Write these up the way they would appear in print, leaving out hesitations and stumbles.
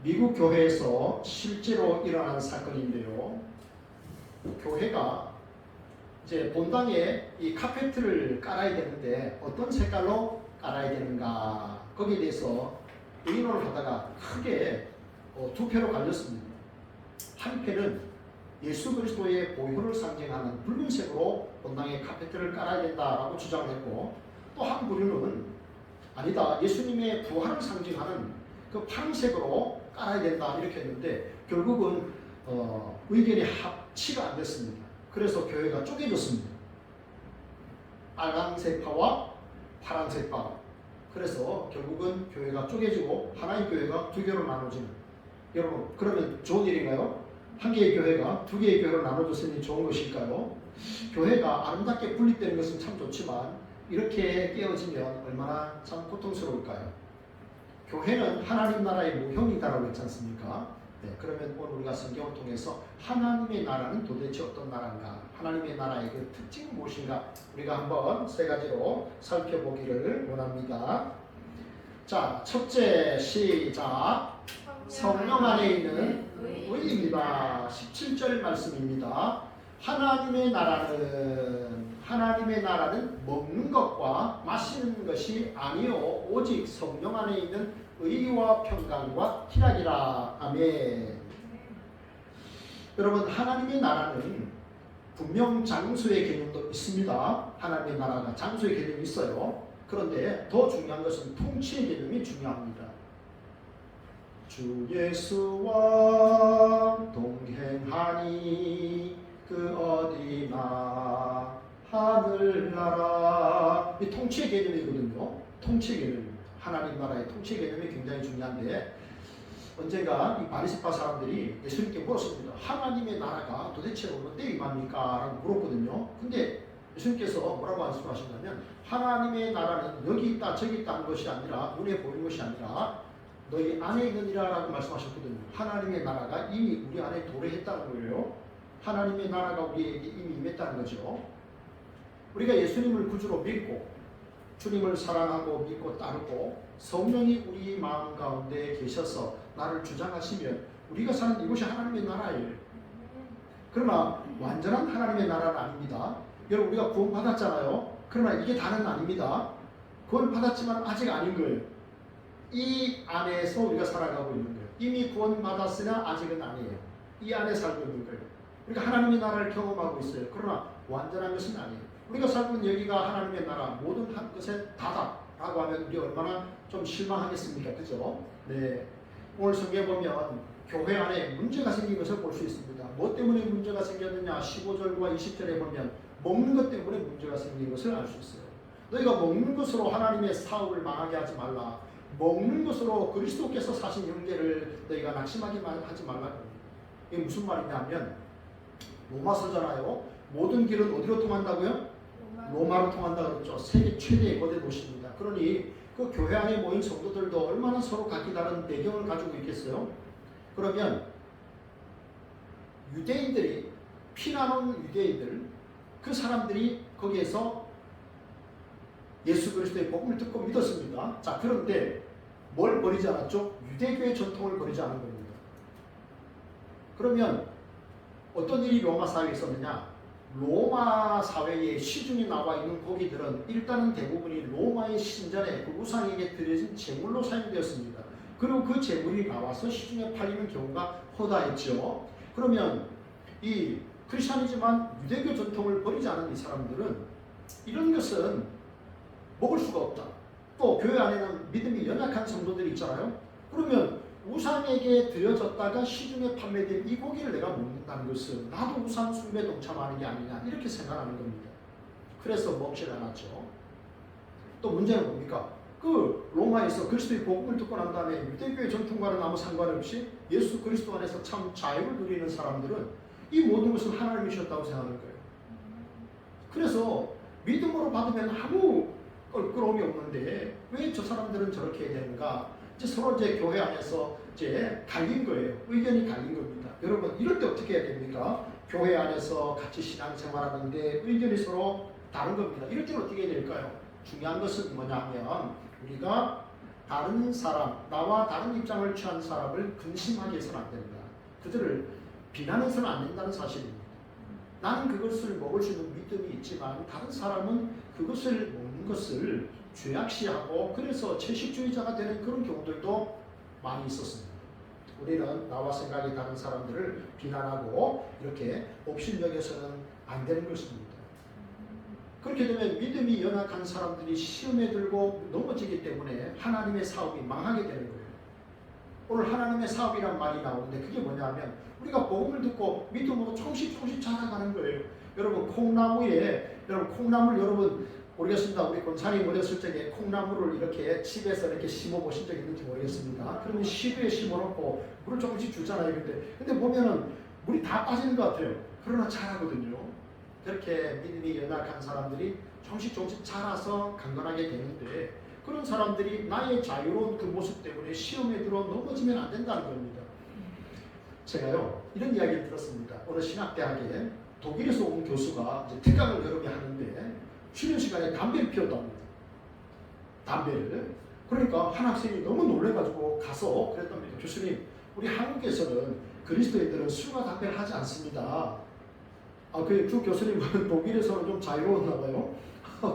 미국 교회에서 실제로 일어난 사건인데요. 교회가 이제 본당에 이 카페트를 깔아야 되는데 어떤 색깔로 깔아야 되는가 거기에 대해서 의논을 하다가 크게 두 표로 갈렸습니다. 한 표는 예수 그리스도의 보혈을 상징하는 붉은색으로 본당에 카페트를 깔아야 된다라고 주장을 했고, 또 한 부류는 아니다, 예수님의 부활을 상징하는 그 파란색으로 깔아야 된다 이렇게 했는데, 결국은 의견이 합치가 안 됐습니다. 그래서 교회가 쪼개졌습니다. 빨간색파와 파란색파. 그래서 결국은 교회가 쪼개지고 하나의 교회가 두 개로 나눠지는. 여러분, 그러면 좋은 일인가요? 한 개의 교회가 두 개의 교회로 나눠졌으니 좋은 것일까요? 교회가 아름답게 분립되는 것은 참 좋지만 이렇게 깨어지면 얼마나 참 고통스러울까요? 교회는 하나님 나라의 모형이다라고 했지 않습니까? 네, 그러면 오늘 우리가 성경을 통해서 하나님의 나라는 도대체 어떤 나라인가, 하나님의 나라의 그 특징은 무엇인가, 우리가 한번 세 가지로 살펴보기를 원합니다. 자, 첫째, 시작. 성령 안에 있는 의입니다. 17절 말씀입니다. 하나님의 나라는 먹는 것과 마시는 것이 아니요 오직 성령 안에 있는 의와 평강과 희락이라. 아멘. 여러분, 하나님의 나라는 분명 장소의 개념도 있습니다. 하나님의 나라가 장소의 개념이 있어요. 그런데 더 중요한 것은 통치의 개념이 중요합니다. 주 예수와 동행하니 그 어디나 하늘나라. 이 통치의 개념이거든요. 통치의 개념입니다. 하나님 나라의 통치의 개념이 굉장히 중요한데, 언젠가 이 바리새파 사람들이 예수님께 물었습니다. 하나님의 나라가 도대체 어느 때 임합니까? 라고 물었거든요. 근데 예수님께서 뭐라고 말씀하셨냐면, 하나님의 나라는 여기 있다 저기 있다는 것이 아니라, 눈에 보이는 것이 아니라 너희 안에 있느니라 라고 말씀하셨거든요. 하나님의 나라가 이미 우리 안에 도래했다는 거예요. 하나님의 나라가 우리에게 이미 임했다는 거죠. 우리가 예수님을 구주로 믿고 주님을 사랑하고 믿고 따르고 성령이 우리 마음 가운데 계셔서 나를 주장하시면 우리가 사는 이곳이 하나님의 나라예요. 그러나 완전한 하나님의 나라는 아닙니다. 여러분, 우리가 구원 받았잖아요. 그러나 이게 다는 아닙니다. 구원 받았지만 아직 아닌 거예요. 이 안에서 우리가 살아가고 있는 거예요. 이미 구원 받았으나 아직은 아니에요. 이 안에 살고 있는 거예요. 우리가 하나님의 나라를 경험하고 있어요. 그러나 완전한 것은 아니에요. 우리가 살고 있는 여기가 하나님의 나라, 모든 한 것에 다다라고 하면 우리 얼마나 좀 실망하겠습니까? 그죠? 네. 오늘 성경에 보면 교회 안에 문제가 생긴 것을 볼 수 있습니다. 뭐 때문에 문제가 생겼느냐? 15절과 20절에 보면 먹는 것 때문에 문제가 생긴 것을 알 수 있어요. 너희가 먹는 것으로 하나님의 사업을 망하게 하지 말라. 먹는 것으로 그리스도께서 사신 형제를 너희가 낙심하게 하지 말라. 이게 무슨 말이냐면, 로마서잖아요. 모든 길은 어디로 통한다고요? 로마로 통한다 그랬죠. 세계 최대의 거대 도시입니다. 그러니 그 교회 안에 모인 성도들도 얼마나 서로 각기 다른 배경을 가지고 있겠어요? 그러면 유대인들이, 피나는 유대인들, 그 사람들이 거기에서 예수 그리스도의 복음을 듣고 믿었습니다. 자, 그런데 뭘 버리지 않았죠? 유대교의 전통을 버리지 않은 겁니다. 그러면 어떤 일이 로마 사회에 있었느냐? 로마 사회에 시중에 나와 있는 고기들은 일단은 대부분이 로마의 신전에 그 우상에게 드려진 제물로 사용되었습니다. 그리고 그 제물이 나와서 시중에 팔리는 경우가 허다했죠. 그러면 이 크리스찬이지만 유대교 전통을 버리지 않은 이 사람들은 이런 것은 먹을 수가 없다. 또 교회 안에는 믿음이 연약한 성도들이 있잖아요. 그러면 우상에게 드려졌다가 시중에 판매된 이 고기를 내가 먹는다는 것은 나도 우상 숭배에 동참하는 게 아니냐, 이렇게 생각하는 겁니다. 그래서 먹질 않았죠. 또 문제는 뭡니까? 그 로마에서 그리스도의 복음을 듣고 난 다음에 유대교의 전통과는 아무 상관없이 예수 그리스도 안에서 참 자유를 누리는 사람들은 이 모든 것을 하나님이셨다고 생각하는 거예요. 그래서 믿음으로 받으면 아무 껄끄러움이 없는데 왜 저 사람들은 저렇게 해야 되는가? 이제 서로 이제 교회 안에서 이제 갈린 거예요. 의견이 갈린 겁니다. 여러분, 이럴 때 어떻게 해야 됩니까? 교회 안에서 같이 신앙생활하는데 의견이 서로 다른 겁니다. 이럴 때는 어떻게 해야 될까요? 중요한 것은 뭐냐면 우리가 다른 사람, 나와 다른 입장을 취한 사람을 근심하게 해서는 안 된다. 그들을 비난해서는 안 된다는 사실입니다. 나는 그것을 먹을 수 있는 믿음이 있지만 다른 사람은 그것을 먹는 것을 죄악시하고 그래서 채식주의자가 되는 그런 경우들도 많이 있었습니다. 우리는 나와 생각이 다른 사람들을 비난하고 이렇게 업신여겨서는 안 되는 것입니다. 그렇게 되면 믿음이 연약한 사람들이 시험에 들고 넘어지기 때문에 하나님의 사업이 망하게 되는 거예요. 오늘 하나님의 사업이란 말이 나오는데 그게 뭐냐면 우리가 복음을 듣고 믿음으로 조금씩 자라가는 거예요. 여러분 콩나물 여러분 모르겠습니다. 우리 권사님 어렸을 적에 콩나물을 이렇게 집에서 이렇게 심어 보신 적 있는지 모르겠습니다. 그러면 시루에 심어놓고 물을 조금씩 주잖아요. 근데 보면은 물이 다 빠지는 것 같아요. 그러나 자라거든요. 그렇게 믿음이 연약한 사람들이 조금씩 자라서 강건하게 되는데 그런 사람들이 나의 자유로운 그 모습 때문에 시험에 들어 넘어지면 안 된다는 겁니다. 제가요 이런 이야기를 들었습니다. 어느 신학대학에 독일에서 온 교수가 이제 특강을 여러 개 하는데 쉬는 시간에 담배를 피웠답니다. 담배를. 그러니까 한 학생이 너무 놀래가지고 가서 그랬답니다. 교수님, 우리 한국에서는 그리스도인들은 술과 담배를 하지 않습니다. 그 교수님은 독일에서는 좀 자유로웠나 봐요.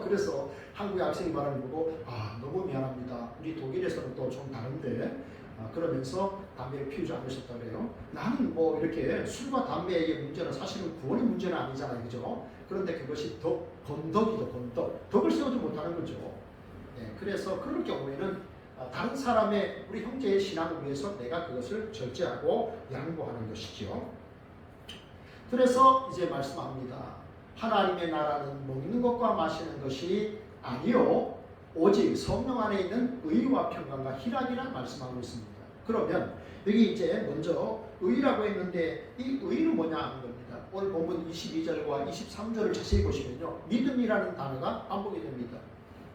그래서 한국의 학생이 말하는 거고 너무 미안합니다. 우리 독일에서는 또 좀 다른데 그러면서 담배를 피우지 않으셨다 그래요. 나는 뭐 이렇게 술과 담배의 문제는 사실은 구원의 문제는 아니잖아요. 그죠? 그런데 그것이 건덕이죠. 덕을 세우지 못하는 거죠. 네, 그래서 그럴 경우에는 다른 사람의 우리 형제의 신앙을 위해서 내가 그것을 절제하고 양보하는 것이죠. 그래서 이제 말씀합니다. 하나님의 나라는 먹는 것과 마시는 것이 아니요 오직 성령 안에 있는 의와 평강과 희락이란 말씀하고 있습니다. 그러면 여기 이제 먼저 의라고 했는데 이 의는 뭐냐 하는 겁니다. 오늘 본문 22절과 23절을 자세히 보시면요. 믿음이라는 단어가 반복이 됩니다.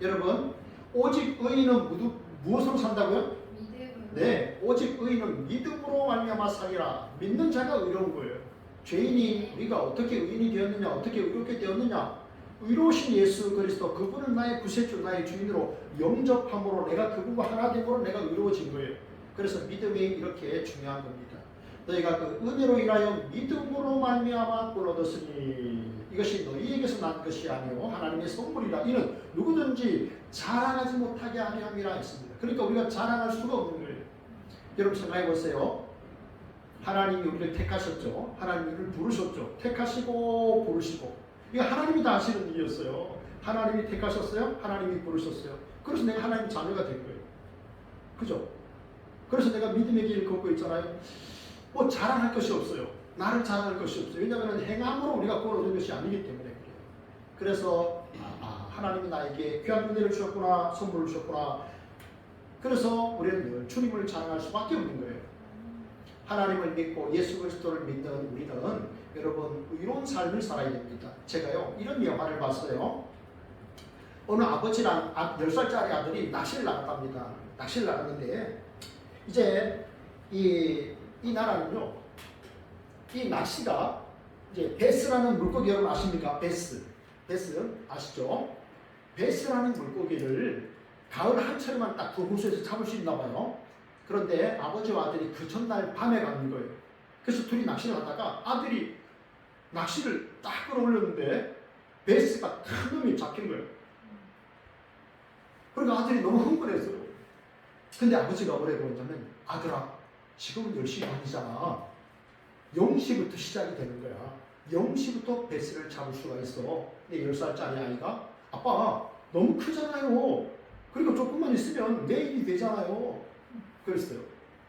여러분 오직 의인은 무엇으로 산다고요? 믿음. 네, 오직 의인은 믿음으로 말미암아 살리라. 믿는 자가 의로운 거예요. 죄인이 우리가 어떻게 의인이 되었느냐, 어떻게 의롭게 되었느냐? 의로우신 예수 그리스도 그분은 나의 구세주, 나의 주인으로 영접함으로 내가 그분과 하나 됨으로 내가 의로워진 거예요. 그래서 믿음이 이렇게 중요한 겁니다. 너희가 그 은혜로 인하여 믿음으로 말미암아 구원을 얻었으니 이것이 너희에게서 난 것이 아니요 하나님의 선물이라. 이는 누구든지 자랑하지 못하게 하려 함이라 했습니다. 그러니까 우리가 자랑할 수가 없는 거예요. 여러분 생각해 보세요. 하나님이 우리를 택하셨죠. 하나님이 우리를 부르셨죠. 택하시고 부르시고. 이거 하나님이 다 하시는 일이었어요. 하나님이 택하셨어요. 하나님이 부르셨어요. 그래서 내가 하나님 자녀가 된 거예요. 그죠? 그래서 내가 믿음의 길을 걷고 있잖아요. 뭐 자랑할 것이 없어요. 나를 자랑할 것이 없어요. 왜냐하면 행함으로 우리가 구원 얻은 것이 아니기 때문에 그래요. 그래서 하나님이 나에게 귀한 은혜를 주셨구나, 선물을 주셨구나. 그래서 우리는 늘 주님을 자랑할 수밖에 없는 거예요. 하나님을 믿고 예수 그리스도를 믿는 우리는 여러분 의로운 삶을 살아야 됩니다. 제가요 이런 영화를 봤어요. 어느 아버지랑 10살짜리 아들이 낚시를 나갔답니다. 낚시를 나갔는데 이제 이 나라는요 이 낚시가 이제 베스라는 물고기 여러분 아십니까? 베스 아시죠? 베스라는 물고기를 가을 한철에만 딱 그 호수에서 잡을 수 있나 봐요. 그런데 아버지와 아들이 그 전날 밤에 가는 거예요. 그래서 둘이 낚시를 하다가 아들이 낚시를 딱 끌어올렸는데 베스가 큰 놈이 잡힌 거예요. 그러니까 아들이 너무 흥분했어요. 근데 아버지가 뭐라고 했냐면 아들아 지금은 10시 반이잖아. 0시부터 시작이 되는 거야. 0시부터 베스를 잡을 수가 있어. 근데 10살짜리 아이가 아빠 너무 크잖아요. 그리고 조금만 있으면 내일이 되잖아요. 그랬어요.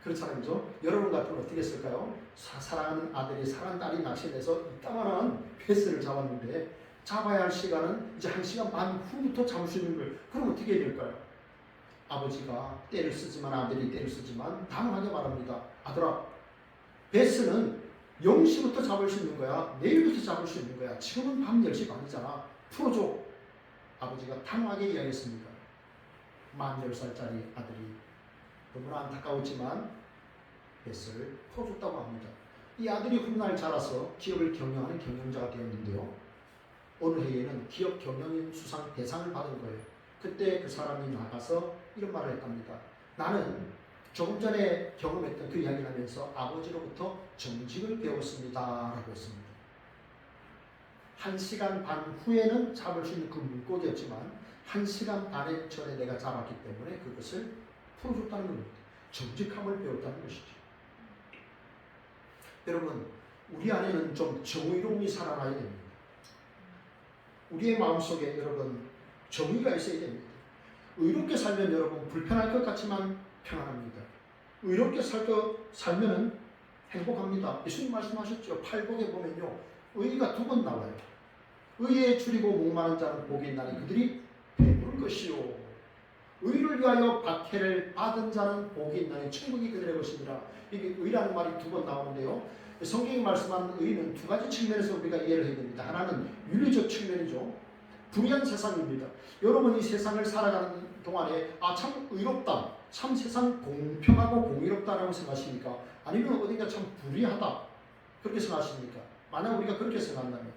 그렇잖아요. 그죠? 여러분 같으면 어떻게 했을까요? 사랑하는 아들이 사랑하는 딸이 낚시해서 이따만한 베스를 잡았는데 잡아야 할 시간은 이제 1시간 반 후부터 잡을 수 있는 거예요. 그럼 어떻게 해야 될까요? 아버지가 때를 쓰지만 아들이 때를 쓰지만 단호하게 말합니다. 아들아 베스는 0시부터 잡을 수 있는 거야. 내일부터 잡을 수 있는 거야. 지금은 밤 10시 반이잖아. 풀어줘. 아버지가 단호하게 이야기했습니다. 만 10살짜리 아들이 너무나 안타까웠지만 베스를 풀어줬다고 합니다. 이 아들이 훗날 자라서 기업을 경영하는 경영자가 되었는데요. 어느 해에는 기업 경영인 수상 대상을 받은 거예요. 그때 그 사람이 나가서 이런 말을 했답니다. 나는 조금 전에 경험했던 그 이야기를 하면서 아버지로부터 정직을 배웠습니다 라고 했습니다. 1시간 반 후에는 잡을 수 있는 그 물고기였지만 1시간 반에 전에 내가 잡았기 때문에 그것을 풀어줬다는 겁니다. 정직함을 배웠다는 것이죠. 여러분, 우리 안에는 좀 정의로움이 살아나야 됩니다. 우리의 마음속에 여러분 정의가 있어야 됩니다. 의롭게 살면 여러분 불편할 것 같지만 평안합니다. 의롭게 살면 행복합니다. 예수님 말씀하셨죠. 팔복에 보면요, 의가 2번 나와요. 의에 줄이고 목마른 자는 복이 있나니 그들이 배부를 것이요, 의를 위하여 박해를 받은 자는 복이 있나니 천국이 그들의 것이니라. 이게 의라는 말이 2번 나오는데요, 성경이 말씀하는 의는 2가지 측면에서 우리가 이해를 해야 됩니다. 하나는 윤리적 측면이죠. 불의한 세상입니다. 여러분, 이 세상을 살아가는 동안에 참 의롭다, 참 세상 공평하고 공의롭다라고 생각하십니까? 아니면 어딘가 참 불의하다 그렇게 생각하십니까? 만약 우리가 그렇게 생각한다면,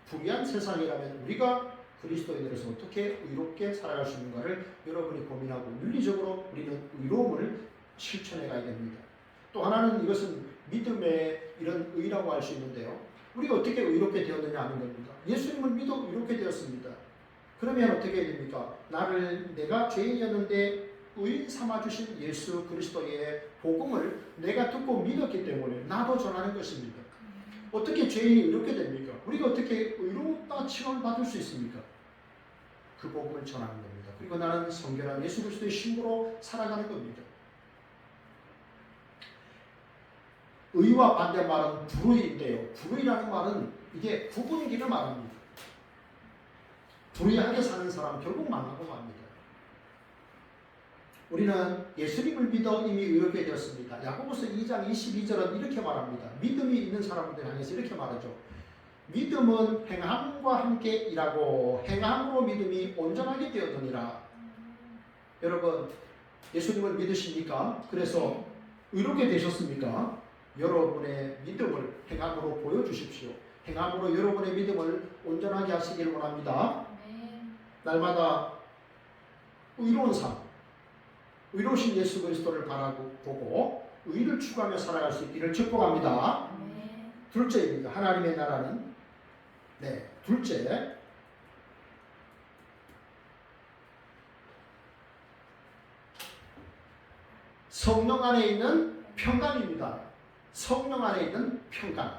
불의한 세상이라면 우리가 그리스도인으로서 어떻게 의롭게 살아갈 수 있는가를 여러분이 고민하고 윤리적으로 우리는 의로움을 실천해 가야 됩니다. 또 하나는 이것은 믿음의 이런 의라고 할 수 있는데요, 우리가 어떻게 의롭게 되었느냐 하는 겁니다. 예수님을 믿어 의롭게 되었습니다. 그러면 어떻게 해야 됩니까? 내가 죄인이었는데 의인 삼아주신 예수 그리스도의 복음을 내가 듣고 믿었기 때문에 나도 전하는 것입니다. 어떻게 죄인이 의롭게 됩니까? 우리가 어떻게 의롭다 칭함을 받을 수 있습니까? 그 복음을 전하는 겁니다. 그리고 나는 성결한 예수 그리스도의 신부로 살아가는 겁니다. 의와 반대말은 불의인데요, 불의라는 말은 이게 구분기를 말합니다. 불의하게 사는 사람 결국 망하고 맙니다. 우리는 예수님을 믿어 이미 의롭게 되었습니다. 야고보서 2장 22절은 이렇게 말합니다. 믿음이 있는 사람들 향해서 이렇게 말하죠. 믿음은 행함과 함께 일하고 행함으로 믿음이 온전하게 되었느니라. 여러분, 예수님을 믿으십니까? 그래서 의롭게 되셨습니까? 여러분의 믿음을 행함으로 보여주십시오. 행함으로 여러분의 믿음을 온전하게 하시길 원합니다. 날마다 의로운 삶, 의로우신 예수 그리스도를 보고 의를 추구하며 살아갈 수 있기를 축복합니다. 둘째입니다. 하나님의 나라는, 둘째, 성령 안에 있는 평강입니다. 성령 안에 있는 평강.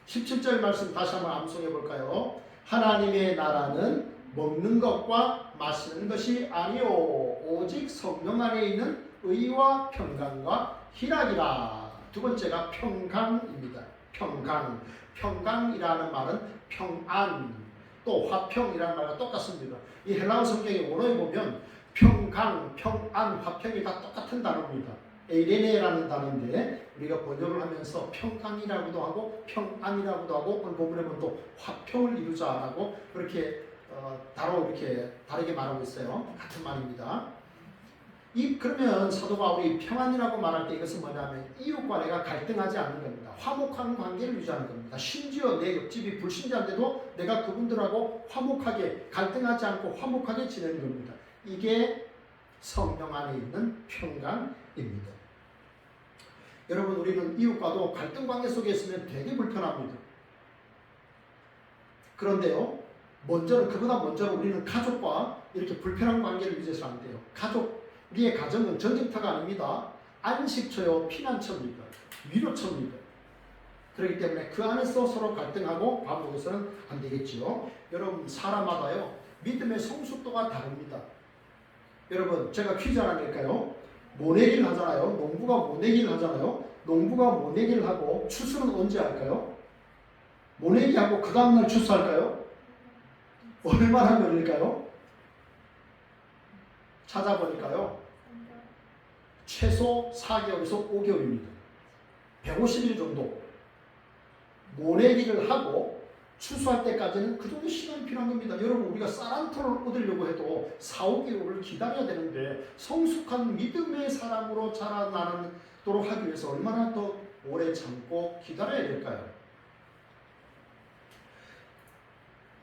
17절 말씀 다시 한번 암송해 볼까요? 하나님의 나라는 먹는 것과 마시는 것이 아니요 오직 성령 안에 있는 의와 평강과 희락이라. 2번째가 평강입니다. 평강. 평강이라는 말은 평안, 또 화평이라는 말과 똑같습니다. 이 헬라어 성경의 원어에 보면 평강, 평안, 화평이 다 똑같은 단어입니다. 에이레네라는 단어인데 우리가 번역을 하면서 평강이라고도 하고 평안이라고도 하고 오늘 본문에 보면 또 화평을 이루자라고 그렇게 다로 이렇게 다르게 말하고 있어요. 같은 말입니다. 그러면 사도 바울이 평안이라고 말할 때 이것은 뭐냐면 이웃과 내가 갈등하지 않는 겁니다. 화목한 관계를 유지하는 겁니다. 심지어 내 옆집이 불신자인데도 내가 그분들하고 화목하게, 갈등하지 않고 화목하게 지내는 겁니다. 이게 성령 안에 있는 평강입니다. 여러분, 우리는 이웃과도 갈등 관계 속에 있으면 되게 불편합니다. 그런데요, 그보다 먼저 우리는 가족과 이렇게 불편한 관계를 유지해서 안 돼요. 우리의 가정은 전쟁터가 아닙니다. 안식처요, 피난처입니다. 위로처입니다. 그렇기 때문에 그 안에서 서로 갈등하고 반복해서는 안 되겠지요. 여러분, 사람마다요, 믿음의 성숙도가 다릅니다. 여러분, 제가 퀴즈 하나 낼까요? 모내기를 하잖아요. 농부가 모내기를 하잖아요. 농부가 모내기를 하고 추수는 언제 할까요? 모내기하고 그 다음날 추수할까요? 얼마나 걸릴까요? 찾아보니까요, 최소 4개월에서 5개월입니다. 150일 정도. 모내기를 하고 추수할 때까지는 그 정도 시간이 필요한 겁니다. 여러분, 우리가 쌀 한 톨을 얻으려고 해도 4, 5개월을 기다려야 되는데 성숙한 믿음의 사람으로 자라나도록 하기 위해서 얼마나 더 오래 참고 기다려야 될까요?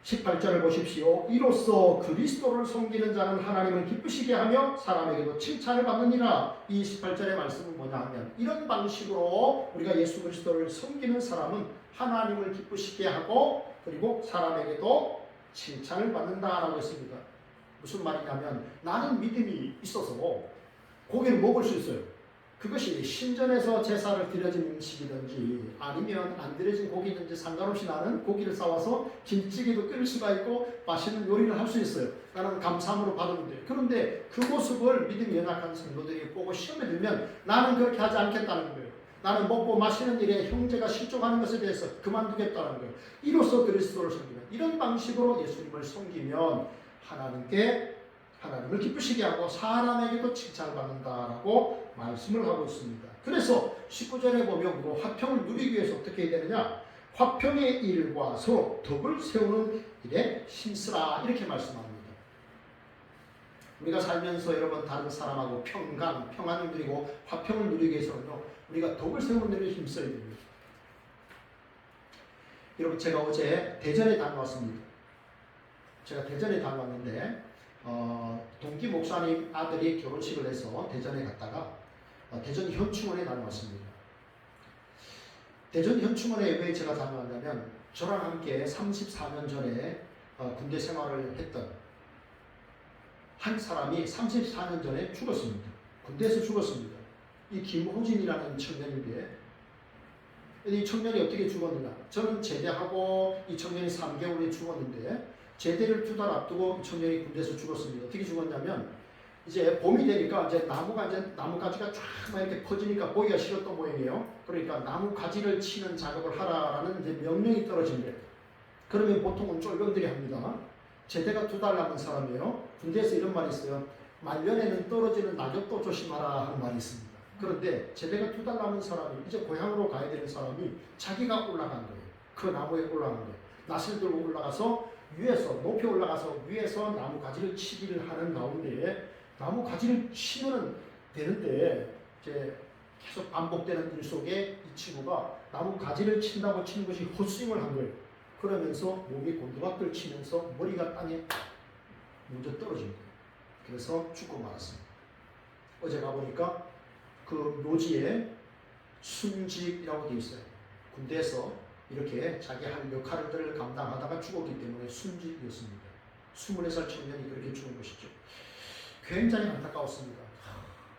18절을 보십시오. 이로써 그리스도를 섬기는 자는 하나님을 기쁘시게 하며 사람에게도 칭찬을 받느니라. 이 18절의 말씀은 뭐냐 하면 이런 방식으로 우리가 예수 그리스도를 섬기는 사람은 하나님을 기쁘시게 하고 그리고 사람에게도 칭찬을 받는다라고 했습니다. 무슨 말이냐면 나는 믿음이 있어서 고기를 먹을 수 있어요. 그것이 신전에서 제사를 드려진 음식이든지 아니면 안 드려진 고기든지 상관없이 나는 고기를 싸와서 김치찌개도 끓일 수가 있고 맛있는 요리를 할 수 있어요. 나는 감사함으로 받으면 돼요. 그런데 그 모습을 믿음이 연약한 성도들이 보고 시험에 들면 나는 그렇게 하지 않겠다는 거예요. 나는 먹고 마시는 일에 형제가 실족하는 것에 대해서 그만두겠다는 거예요. 이로써 그리스도를 섬기면 이런 방식으로 예수님을 섬기면 하나님을 기쁘시게 하고 사람에게도 칭찬을 받는다라고 말씀을 하고 있습니다. 그래서 19절에 보면 화평을 누리기 위해서 어떻게 해야 되느냐? 화평의 일과 서로 덕을 세우는 일에 힘쓰라 이렇게 말씀합니다. 우리가 살면서 여러분 다른 사람하고 평안을 누리고 화평을 누리기 위해서는요. 우리가 덕을 세우는 일에 힘써야 됩니다. 여러분 제가 어제 대전에 다녀왔습니다. 제가 대전에 다녀왔는데 동기 목사님 아들이 결혼식을 해서 대전에 갔다가 대전 현충원에 다녀왔습니다. 대전 현충원에 왜 제가 다녀왔냐면 저랑 함께 34년 전에 군대 생활을 했던 한 사람이 34년 전에 죽었습니다. 군대에서 죽었습니다. 이 김호진이라는 청년인데 이 청년이 어떻게 죽었느냐? 저는 제대하고 이 청년이 3개월 후에 죽었는데 제대를 2달 앞두고 이 청년이 군대에서 죽었습니다. 어떻게 죽었냐면 이제 봄이 되니까 이제 나무가지가 쫙 막 이렇게 퍼지니까 보기가 싫었던 모양이에요. 그러니까 나무가지를 치는 작업을 하라라는 이제 명령이 떨어진 거예요. 그러면 보통은 쫄병들이 합니다. 제대가 2달 남은 사람이에요. 군대에서 이런 말이 있어요. 말년에는 떨어지는 낙엽도 조심하라 하는 말이 있습니다. 그런데 제대가 2달 남은 사람이 이제 고향으로 가야 되는 사람이 자기가 올라간 거예요. 그 나무에 올라간 거예요. 낫을 들고 올라가서 높이 올라가서 위에서 나무 가지를 치기를 하는 가운데 나무 가지를 치면 되는데 이제 계속 반복되는 일 속에 이 친구가 나무 가지를 친다고 치는 것이 헛스윙을 한 거예요. 그러면서 몸이 곤두박질 치면서 머리가 땅에 먼저 떨어진 거예요. 그래서 죽고 말았습니다. 어제 가보니까 그 묘지에 순직이라고 되어 있어요. 군대에서 이렇게 자기 할 역할들을 감당하다가 죽었기 때문에 순직이었습니다. 24살 청년이 그렇게 죽은 것이죠. 굉장히 안타까웠습니다.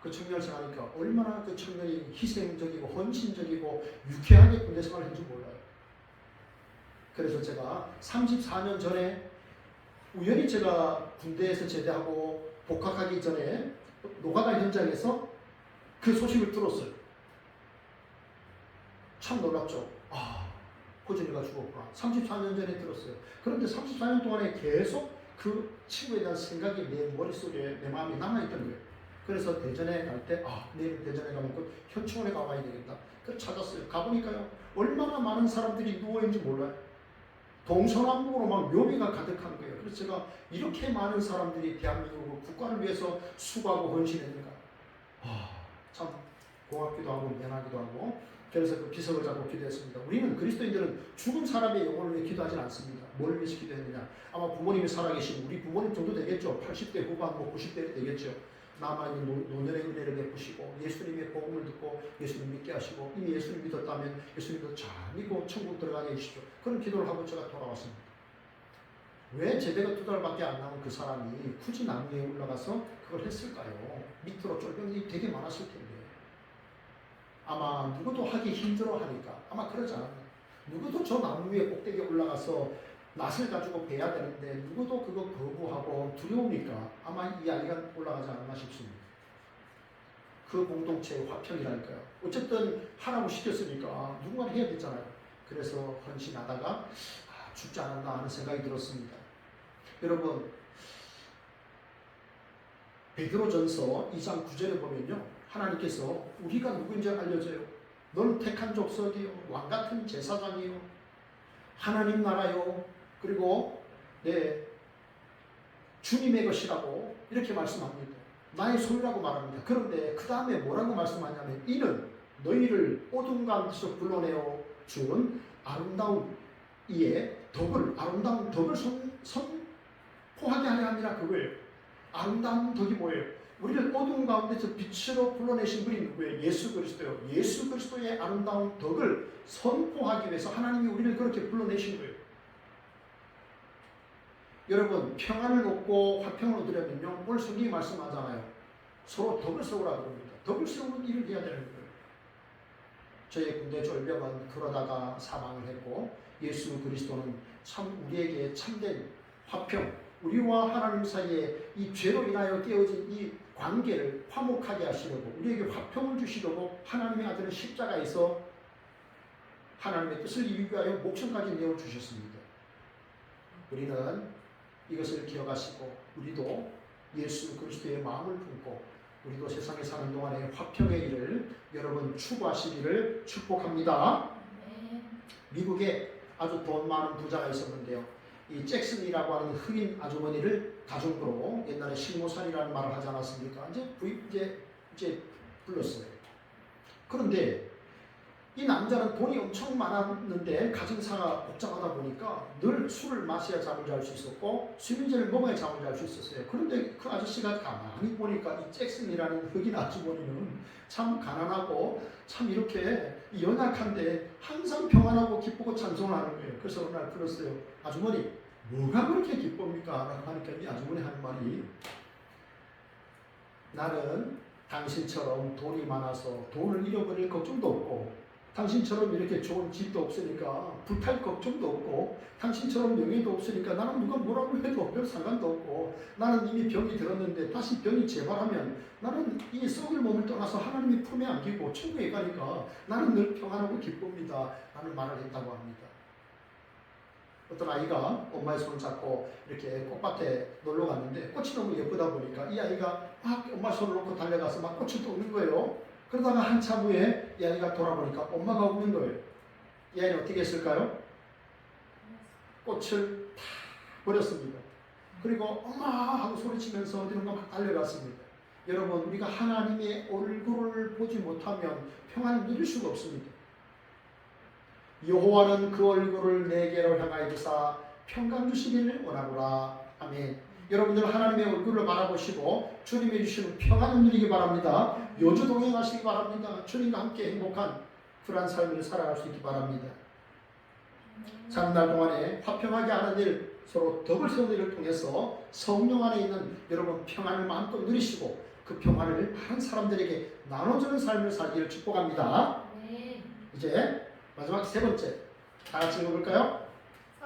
그 청년을 생각하니까 얼마나 그 청년이 희생적이고 헌신적이고 유쾌하게 군대 생활을 했는지 몰라요. 그래서 제가 34년 전에 우연히 제가 군대에서 제대하고 복학하기 전에 노가다 현장에서 그 소식을 들었어요. 참 놀랍죠. 호준이가 죽었구나. 34년 전에 들었어요. 그런데 34년 동안에 계속 그 친구에 대한 생각이 내 머릿속에 내 마음에 남아있던 거예요. 그래서 대전에 갈 때 내일 대전에 가면 그 현충원에 가봐야 되겠다. 그래서 찾았어요. 가보니까요. 얼마나 많은 사람들이 누워있는지 몰라요. 동서남북으로 막 묘비가 가득한 거예요. 그래서 제가 이렇게 많은 사람들이 대한민국 국가를 위해서 수고하고 헌신했는가. 참 고맙기도 하고 미안하기도 하고. 그래서 그 비석을 잡고 기도했습니다. 우리는 그리스도인들은 죽은 사람의 영혼을 위해 기도하지 않습니다. 뭘 위해서 기도했느냐? 아마 부모님이 살아계신 우리 부모님 정도 되겠죠. 80대 후반, 90대 되겠죠. 남아있는 노년의 은혜를 베푸시고 예수님의 복음을 듣고 예수님 믿게 하시고 이미 예수님 믿었다면 예수님도 잘 믿고 천국 들어가게 해주시죠. 그런 기도를 하고 제가 돌아왔습니다. 왜 제대가 2달밖에 안 남은 그 사람이 굳이 나무 위에 올라가서 그걸 했을까요? 밑으로 쫄병이 되게 많았을 텐데. 아마 누구도 하기 힘들어 하니까 아마 그러지 않았나. 누구도 저 나무 위에 꼭대기에 올라가서 낫을 가지고 베야 되는데 누구도 그거 거부하고 두려우니까 아마 이 아이가 올라가지 않았나 싶습니다. 그 공동체의 화평이랄까요. 어쨌든 하라고 시켰으니까 누군가 해야 됐잖아요. 그래서 헌신하다가 죽지 않았나 하는 생각이 들었습니다. 여러분 베드로전서 2장 9절에 보면요. 하나님께서 우리가 누구인지 알려줘요. 너는 택한 족속이요, 왕같은 제사장이요, 하나님 나라요, 그리고 주님의 것이라고 이렇게 말씀합니다. 나의 소유라고 말합니다. 그런데 그 다음에 뭐라고 말씀하냐면 이는 너희를 어둠 가운데서 불러내어 준 아름다운 이에 덕을, 아름다운 덕을 선포하게 하려 함이라. 그거예요. 아름다운 덕이 뭐예요? 우리를 어두운 가운데서 빛으로 불러내신 분이 누구예요? 예수 그리스도예요. 예수 그리스도의 아름다운 덕을 선포하기 위해서 하나님이 우리를 그렇게 불러내신 거예요. 여러분, 평안을 얻고 화평을 얻으려면요, 오늘 성경이 말씀하잖아요. 서로 덕을 세우라고 합니다. 덕을 세우는 일을 해야 되는 거예요. 저희 군대 졸병은 그러다가 사망을 했고, 예수 그리스도는 참 우리에게 참된 화평, 우리와 하나님 사이에 이 죄로 인하여 깨어진 이 관계를 화목하게 하시려고, 우리에게 화평을 주시려고 하나님의 아들은 십자가에서 하나님의 뜻을 이루기 위하여 목숨까지 내어주셨습니다. 우리는 이것을 기억하시고 우리도 예수 그리스도의 마음을 품고 우리도 세상에 사는 동안에 화평의 일을 여러분 추구하시기를 축복합니다. 미국에 아주 돈 많은 부자가 있었는데요. 이 잭슨이라고 하는 흑인 아주머니를 가족으로 옛날에 실모산이라는 말을 하지 않았습니까? 이제 불렀어요. 그런데 이 남자는 돈이 엄청 많았는데 가정사가 복잡하다 보니까 늘 술을 마셔야 잠을 잘 수 있었고 수면제를 먹어야 잠을 잘 수 있었어요. 그런데 그 아저씨가 가만히 보니까 이 잭슨이라는 흑인 아주머니는 참 가난하고 참 이렇게 연약한데 항상 평안하고 기쁘고 찬송하는 거예요. 그래서 어느 날 불렀어요. 아주머니, 뭐가 그렇게 기쁩니까? 라고 하니까 이 아주머니 하는 말이, 나는 당신처럼 돈이 많아서 돈을 잃어버릴 걱정도 없고, 당신처럼 이렇게 좋은 집도 없으니까 불탈 걱정도 없고, 당신처럼 명예도 없으니까 나는 누가 뭐라고 해도 별 상관도 없고, 나는 이미 병이 들었는데 다시 병이 재발하면 나는 이 썩을 몸을 떠나서 하나님의 품에 안기고 천국에 가니까 나는 늘 평안하고 기쁩니다 라는 말을 했다고 합니다. 어떤 아이가 엄마의 손을 잡고 이렇게 꽃밭에 놀러 갔는데 꽃이 너무 예쁘다 보니까 이 아이가 막 엄마 손을 놓고 달려가서 막 꽃을 떠오는 거예요. 그러다가 한참 후에 이 아이가 돌아보니까 엄마가 없는 거예요. 이 아이는 어떻게 했을까요? 꽃을 다 버렸습니다. 그리고 엄마 하고 소리치면서 어디론가 막 달려갔습니다. 여러분, 우리가 하나님의 얼굴을 보지 못하면 평안을 누릴 수가 없습니다. 여호와는 그 얼굴을 내게로 향하여 주사 평강 주시기를 원하노라. 아멘. 여러분들 하나님의 얼굴을 바라보시고 주님이 주시는 평안을 누리기 바랍니다. 여주 동행하시기 바랍니다. 주님과 함께 행복한 그러한 삶을 살아갈 수 있기 바랍니다. 사는 날 동안에 화평하게 하는 일, 서로 덕을 세우는 일을 통해서 성령 안에 있는 여러분 평안을 마음껏 누리시고 그 평안을 다른 사람들에게 나눠주는 삶을 살기를 축복합니다. 이제 마지막 세 번째, 다 같이 읽어볼까요?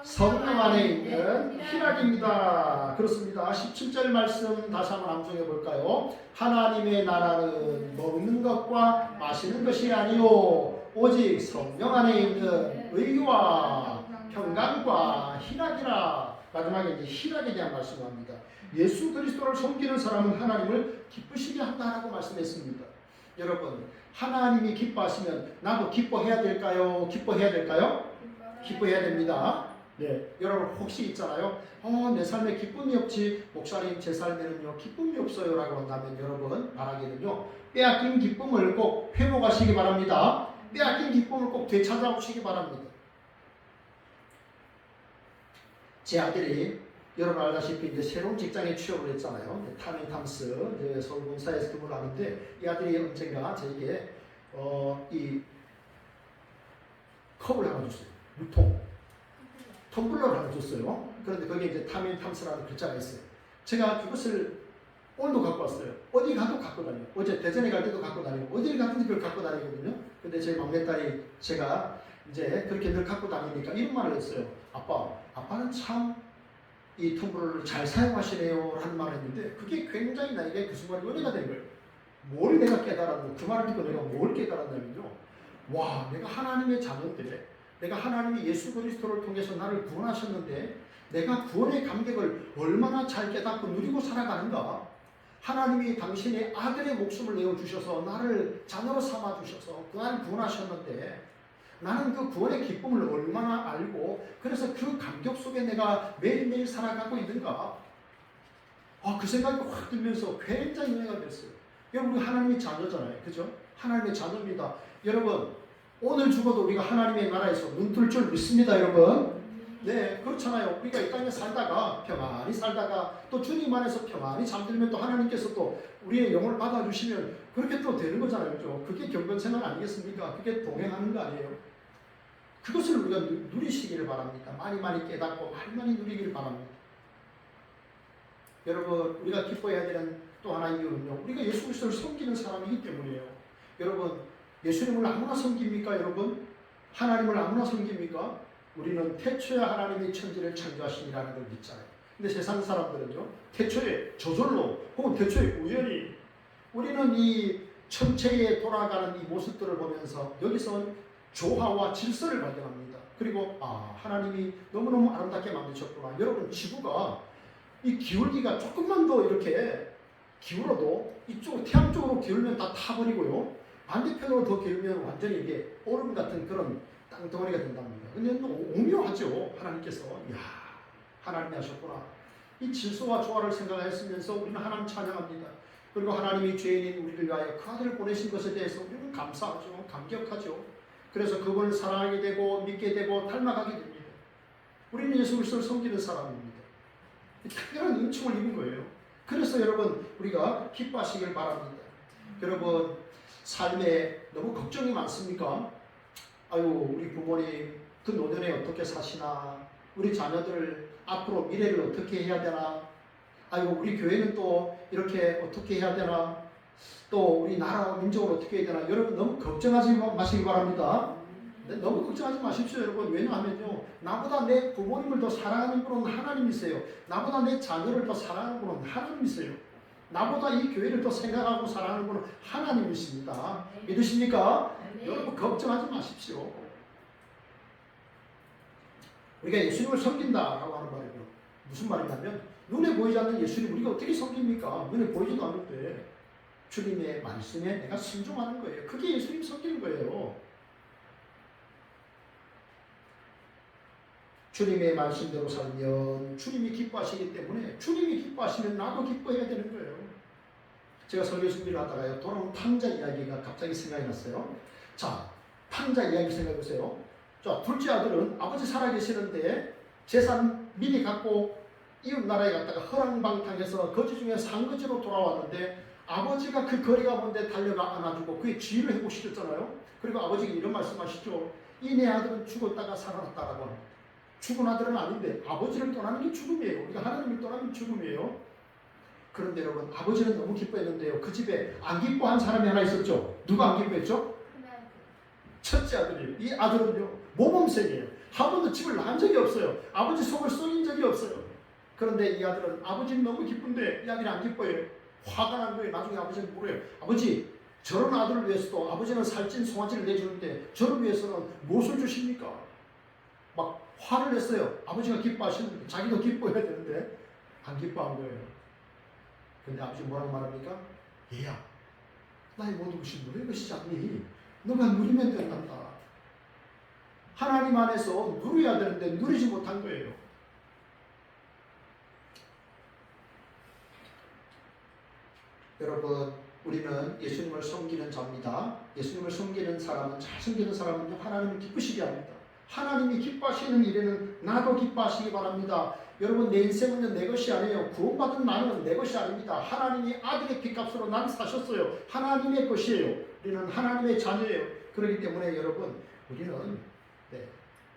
성령 안에 있는 희락입니다. 그렇습니다. 17절 말씀 다시 한번 암송해 볼까요? 하나님의 나라는 먹는 것과 마시는 것이 아니요 오직 성령 안에 있는 의와 평강과 희락이라. 마지막에 이제 희락에 대한 말씀을 합니다. 예수 그리스도를 섬기는 사람은 하나님을 기쁘시게 한다라고 말씀했습니다. 여러분, 하나님이 기뻐하시면 나도 기뻐해야 될까요? 기뻐해야 될까요? 기뻐해야 됩니다. 네, 여러분 혹시 있잖아요. 내 삶에 기쁨이 없지, 목사님 제 삶에는요 기쁨이 없어요 라고 한다면 여러분 바라기는요, 빼앗긴 기쁨을 꼭 회복하시기 바랍니다. 빼앗긴 기쁨을 꼭 되찾아오시기 바랍니다. 제 아들이 여러분 알다시피 이제 새로운 직장에 취업을 했잖아요. 타멘탐스 서울 본사에서 근무를 하는데 이 아들이 언젠가 저에게 이 컵을 하나 줬어요. 유통 텀블러를 하나 줬어요. 그런데 거기에 이제 타멘탐스라는 글자가 있어요. 제가 그것을 오늘도 갖고 왔어요. 어디 가도 갖고 다녀요. 어제 대전에 갈 때도 갖고 다니고 어딜 가든지 그걸 갖고 다니거든요. 근데 제 막내딸이 제가 이제 그렇게 늘 갖고 다니니까 이런 말을 했어요. 아빠는 참 이 텀블러를 잘 사용하시네요 라는 말을 했는데 그게 굉장히 나에게 그 순간 은혜가 된 거예요. 뭘 내가 깨달았노? 그 말을 듣고 내가 뭘 깨달았냐면요, 와, 내가 하나님의 자녀인데, 내가 하나님이 예수 그리스도를 통해서 나를 구원하셨는데 내가 구원의 감격을 얼마나 잘 깨닫고 누리고 살아가는가. 하나님이 당신의 아들의 목숨을 내어주셔서 나를 자녀로 삼아주셔서 그날 구원하셨는데 나는 그 구원의 기쁨을 얼마나 알고 그래서 그 감격 속에 내가 매일매일 살아가고 있는가. 그 생각이 확 들면서 굉장히 은혜가 됐어요. 여러분, 우리 하나님의 자녀잖아요. 그죠? 하나님의 자녀입니다. 여러분, 오늘 죽어도 우리가 하나님의 나라에서 눈뜰 줄 믿습니다. 여러분, 네, 그렇잖아요. 우리가 이 땅에 살다가 평안히 살다가 또 주님 안에서 평안히 잠들면 또 하나님께서 또 우리의 영을 받아주시면 그렇게 또 되는 거잖아요. 그죠? 그게 경건생활 아니겠습니까? 그게 동행하는 거 아니에요? 그것을 우리가 누리시기를 바랍니다. 많이 많이 깨닫고 많이 많이 누리기를 바랍니다. 여러분, 우리가 기뻐해야 되는 또 하나의 이유는요, 우리가 예수 그리스도를 섬기는 사람이기 때문이에요. 여러분, 예수님을 아무나 섬깁니까? 여러분, 하나님을 아무나 섬깁니까? 우리는 태초에 하나님의 천지를 창조하시니라는 걸 믿잖아요. 근데 세상 사람들은요, 태초에 저절로 혹은 태초에 우연히 우리는 이 천체에 돌아가는 이 모습들을 보면서 여기서 조화와 질서를 발견합니다. 그리고 하나님이 너무너무 아름답게 만드셨구나. 여러분, 지구가 이 기울기가 조금만 더 이렇게 기울어도 이쪽 태양 쪽으로 기울면 다 타버리고요. 반대편으로 더 기울면 완전히 이게 얼음 같은 그런 땅덩어리가 된답니다. 근데 오묘하죠. 하나님께서 이야, 하나님이 하셨구나. 이 질서와 조화를 생각했으면서 우리는 하나님 찬양합니다. 그리고 하나님이 죄인인 우리를 위하여 그 아들을 보내신 것에 대해서 우리는 감사하죠. 감격하죠. 그래서 그분을 사랑하게 되고 믿게 되고 닮아가게 됩니다. 우리는 예수 그리스도를 섬기는 사람입니다. 특별한 은총을 입은 거예요. 그래서 여러분, 우리가 기뻐하시길 바랍니다. 여러분, 삶에 너무 걱정이 많습니까? 아유, 우리 부모님 그 노년에 어떻게 사시나, 우리 자녀들 앞으로 미래를 어떻게 해야 되나, 아이고 우리 교회는 또 이렇게 어떻게 해야 되나, 또 우리 나라와 민족을 어떻게 해야 되나. 여러분, 너무 걱정하지 마시기 바랍니다. 너무 걱정하지 마십시오, 여러분. 왜냐하면요, 나보다 내 부모님을 더 사랑하는 분은 하나님이세요. 나보다 내 자녀를 더 사랑하는 분은 하나님이세요. 나보다 이 교회를 더 생각하고 사랑하는 분은 하나님이십니다. 믿으십니까? 여러분, 걱정하지 마십시오. 우리가 예수님을 섬긴다라고 하는 말이에요. 무슨 말이냐면, 눈에 보이지 않는 예수님 우리가 어떻게 섬깁니까? 눈에 보이지도 않는데 주님의 말씀에 내가 순종하는 거예요. 그게 예수님 섬기는 거예요. 주님의 말씀대로 살면 주님이 기뻐하시기 때문에, 주님이 기뻐하시면 나도 기뻐해야 되는 거예요. 제가 설교 준비를 하다가요, 돌아온 탕자 이야기가 갑자기 생각이 났어요. 자, 탕자 이야기 생각해 보세요. 자, 둘째 아들은 아버지 살아계시는데 재산 미리 갖고 이웃 나라에 갔다가 허랑방탕해서 거지 중에 상거지로 돌아왔는데, 아버지가 그 거리가 먼데 달려가 안아주고 그의 지위를 회복시켰잖아요. 그리고 아버지가 이런 말씀하시죠. 이 내 아들은 죽었다가 살아났다라고 합니다. 죽은 아들은 아닌데 아버지를 떠나는 게 죽음이에요. 우리가 하나님을 떠나면 죽음이에요. 그런데 여러분, 아버지는 너무 기뻐했는데요, 그 집에 안 기뻐한 사람이 하나 있었죠. 누가 안 기뻐했죠? 첫째 아들이에요. 이 아들은요, 모범생이에요. 한 번도 집을 나간 적이 없어요. 아버지 속을 썩인 적이 없어요. 그런데 이 아들은 아버지는 너무 기쁜데 이 아들이 안 기뻐해요. 화가 난 거예요. 나중에 아버지는 물어요. 아버지, 저런 아들을 위해서도 아버지는 살찐 송아지를 내주는데 저를 위해서는 무엇을 주십니까? 막 화를 냈어요. 아버지가 기뻐하시는데 자기도 기뻐해야 되는데 안 기뻐한 거예요. 근데 아버지 뭐라고 말합니까? 얘야, 나의 모든 것이 너의 것이지 않니? 너가 누리면 된단다. 하나님 안에서 누려야 되는데 누리지 못한 거예요. 여러분, 우리는 예수님을 섬기는 자입니다. 예수님을 섬기는 사람은, 잘 섬기는 사람은 하나님을 기쁘시게 합니다. 하나님이 기뻐하시는 일에는 나도 기뻐하시기 바랍니다. 여러분, 내 인생은 내 것이 아니에요. 구원받은 나는 내 것이 아닙니다. 하나님이 아들의 피값으로 나를 사셨어요. 하나님의 것이에요. 우리는 하나님의 자녀예요. 그렇기 때문에 여러분, 우리는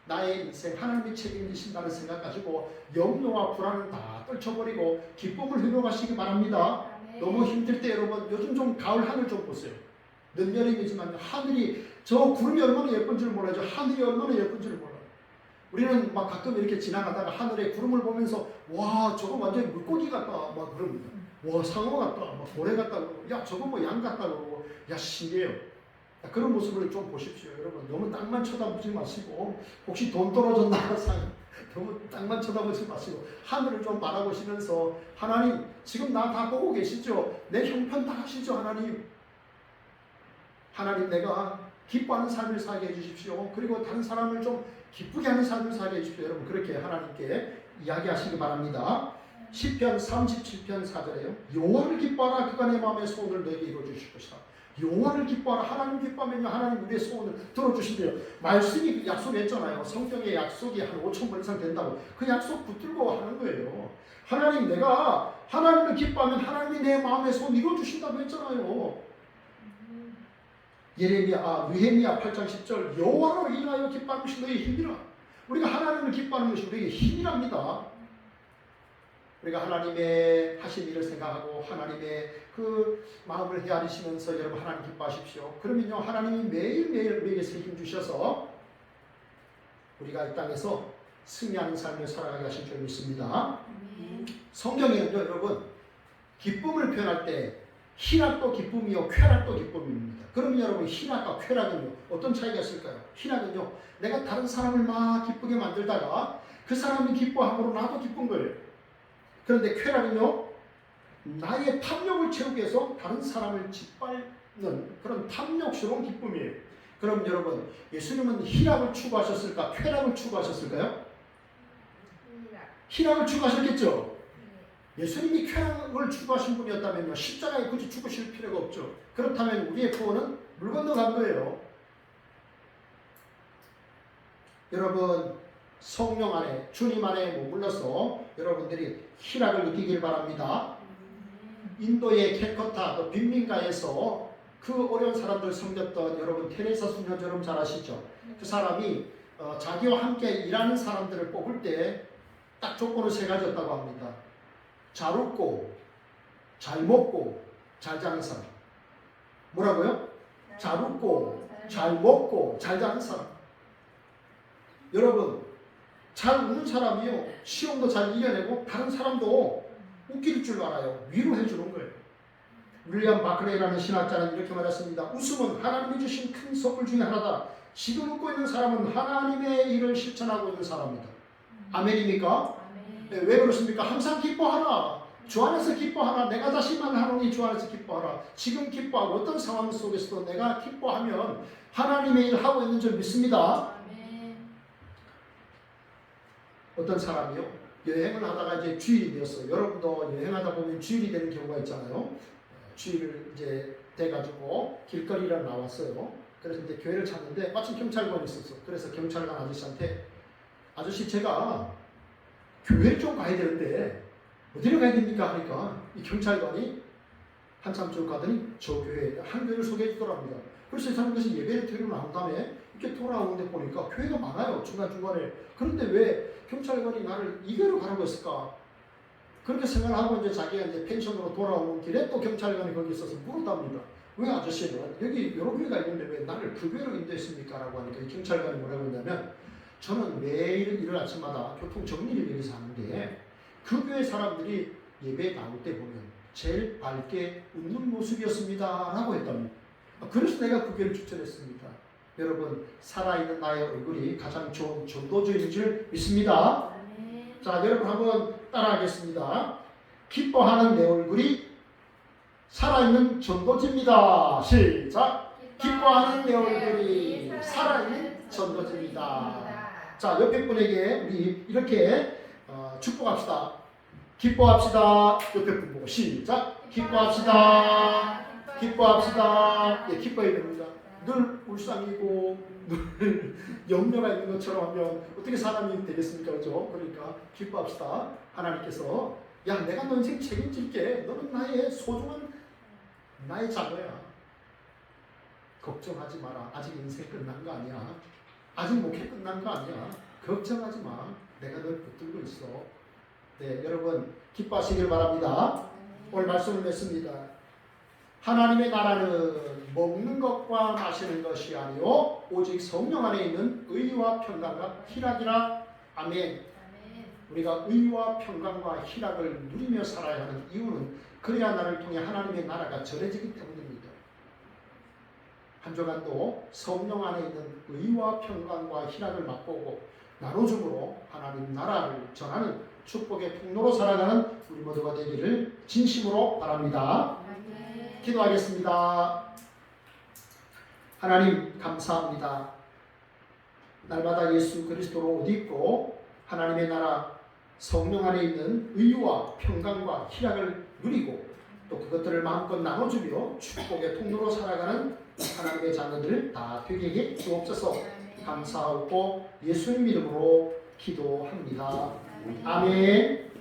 나의 인생 하나님이 책임지신다는 생각 가지고 염려와 불안을 다 떨쳐버리고 기쁨을 회복하시기 바랍니다. 너무 힘들 때 여러분, 요즘 좀 가을 하늘 좀 보세요. 늦여름이지만 하늘이, 저 구름이 얼마나 예쁜 줄 몰라요. 저 하늘이 얼마나 예쁜 줄 몰라요. 우리는 막 가끔 이렇게 지나가다가 하늘에 구름을 보면서 와, 저거 완전히 물고기 같다 막 그럽니다. 와, 상어 같다, 막 고래 같다 그러고, 야, 저거 뭐 양 같다 그러고, 야, 신기해요. 그런 모습을 좀 보십시오. 여러분, 너무 땅만 쳐다보지 마시고, 혹시 돈 떨어졌나 너무 땅만 쳐다보지 마시고 하늘을 좀 바라보시면서, 하나님 지금 나 다 보고 계시죠? 내 형편 다 하시죠? 하나님 내가 기뻐하는 삶을 살게 해주십시오. 그리고 다른 사람을 좀 기쁘게 하는 삶을 살게 해주십시오. 여러분, 그렇게 하나님께 이야기하시기 바랍니다. 시편 37편 4절에요. 여호와를 기뻐하라. 그가 내 마음의 소원을 너에게 이루어주실 것이다. 여호와를 기뻐하라. 하나님 기뻐하면요 하나님 우리의 소원을 들어주신대요. 말씀이 약속했잖아요. 성경의 약속이 한 5,000번 이상 된다고. 그 약속 붙들고 하는 거예요. 하나님 내가 하나님을 기뻐하면 하나님이 내 마음의 소원 이루어주신다고 했잖아요. 느헤미야 8장 10절 여호와로 인하여 기뻐하는 것이 너희의 힘이라. 우리가 하나님을 기뻐하는 것이 우리에게 힘이랍니다. 우리가 하나님의 하신 일을 생각하고 하나님의 그 마음을 헤아리시면서 여러분 하나님 기뻐하십시오. 그러면요 하나님이 매일매일 우리에게 새 힘 주셔서 우리가 이 땅에서 승리하는 삶을 살아가게 하실 줄 믿습니다. 성경에는요 여러분 기쁨을 표현할 때 희락도 기쁨이요 쾌락도 기쁨입니다. 그러면 여러분 희락과 쾌락은요 어떤 차이가 있을까요? 희락은요 내가 다른 사람을 막 기쁘게 만들다가 그 사람이 기뻐함으로 나도 기쁜 거예요. 그런데 쾌락은요 나의 탐욕을 채우기 위해서 다른 사람을 짓밟는 그런 탐욕스러운 기쁨이에요. 그럼 여러분 예수님은 희락을 추구하셨을까 쾌락을 추구하셨을까요? 희락을 추구하셨겠죠. 예수님이 쾌락을 추구하신 분이었다면요 십자가에 굳이 죽으실 필요가 없죠. 그렇다면 우리의 구원은 물 건너간 거예요. 여러분 성령 안에 주님 안에 머물러서 여러분들이 희락을 느끼길 바랍니다. 인도의 캘커타 또 빈민가에서 그 어려운 사람들 섬겼던 여러분 테레사 수녀 여러분 잘 아시죠? 그 사람이 자기와 함께 일하는 사람들을 뽑을 때 딱 조건을 세 가지였다고 합니다. 잘 웃고 잘 먹고 잘 자는 사람. 뭐라고요? 잘 웃고 잘 먹고 잘 자는 사람. 여러분 잘 웃는 사람이요 시험도 잘 이겨내고 다른 사람도 웃길 줄 알아요. 위로해 주는 거예요. 윌리엄 바클레이라는 신학자는 이렇게 말했습니다. 웃음은 하나님이 주신 큰 선물 중에 하나다. 지금 웃고 있는 사람은 하나님의 일을 실천하고 있는 사람이다. 아멘입니까? 아멘. 네, 왜 그렇습니까? 항상 기뻐하라. 주 안에서 기뻐하라. 내가 다시 말하노니 주 안에서 기뻐하라. 지금 기뻐하고 어떤 상황 속에서도 내가 기뻐하면 하나님의 일을 하고 있는 줄 믿습니다. 아멘. 어떤 사람이요 여행을 하다가 이제 주일이 되었어요. 여러분도 여행하다 보면 주일이 되는 경우가 있잖아요. 주일을 이제 돼가지고 길거리를 나왔어요. 그래서 이제 교회를 찾는데 마침 경찰관이 있었어. 그래서 경찰관 아저씨한테 아저씨 제가 교회를 좀 가야 되는데 어디로 가야 됩니까? 하니까 이 경찰관이 한참 쭉 가더니 저 교회 한 교회를 소개해 주더랍니다. 그래서 이 사람께서 예배를 드리고 나온 다음에 이렇게 돌아오는데 보니까 교회가 많아요. 중간중간에. 그런데 왜 경찰관이 나를 이 교회로 가라고 했을까? 그렇게 생각하고 이제 자기가 이제 펜션으로 돌아오는 길에 또 경찰관이 거기 있어서 물었답니다. 왜 아저씨는 여기 여러 교회가 있는데 왜 나를 그 교회로 인도했습니까? 라고 하니까 이 경찰관이 뭐라고 했냐면 저는 매일 이른 아침마다 교통 정리를 위해서 하는데 그 교회 사람들이 예배 나올 때 보면 제일 밝게 웃는 모습이었습니다. 라고 했답니다. 그래서 내가 그 교회를 추천했습니다. 여러분 살아있는 나의 얼굴이 가장 좋은 전도주인 줄 믿습니다. 아멘. 자 여러분 한번 따라하겠습니다. 기뻐하는 내 얼굴이 살아있는 전도지입니다. 시작. 기뻐하는 내 얼굴이 살아있는 전도지입니다. 자 옆에 분에게 우리 이렇게 축복합시다. 기뻐합시다. 옆에 분 보고 시작. 기뻐합시다. 기뻐합시다. 예, 기뻐해야 됩니다. 늘 울상이고 늘 염려가 있는 것처럼 하면 어떻게 사람이 되겠습니까? 그렇죠? 그러니까 기뻐합시다. 하나님께서 야 내가 너 인생 책임질게. 너는 나의 소중한 나의 자녀야. 걱정하지 마라. 아직 인생 끝난 거 아니야. 아직 목회 끝난 거 아니야. 걱정하지 마. 내가 널 붙들고 있어. 네, 여러분 기뻐하시길 바랍니다. 오늘 말씀을 맺습니다. 하나님의 나라는 먹는 것과 마시는 것이 아니요 오직 성령 안에 있는 의와 평강과 희락이라. 아멘. 우리가 의와 평강과 희락을 누리며 살아야 하는 이유는 그래야 나를 통해 하나님의 나라가 전해지기 때문입니다. 한 주간도 성령 안에 있는 의와 평강과 희락을 맛보고 나눠줌으로 하나님 나라를 전하는 축복의 통로로 살아가는 우리 모두가 되기를 진심으로 바랍니다. 기도하겠습니다. 하나님 감사합니다. 날마다 예수 그리스도로 옷 입고 하나님의 나라 성령 안에 있는 의와 평강과 희락을 누리고 또 그것들을 마음껏 나눠주며 축복의 통로로 살아가는 하나님의 자녀들 다 되게 주옵소서. 감사하고 예수님 이름으로 기도합니다. 아멘.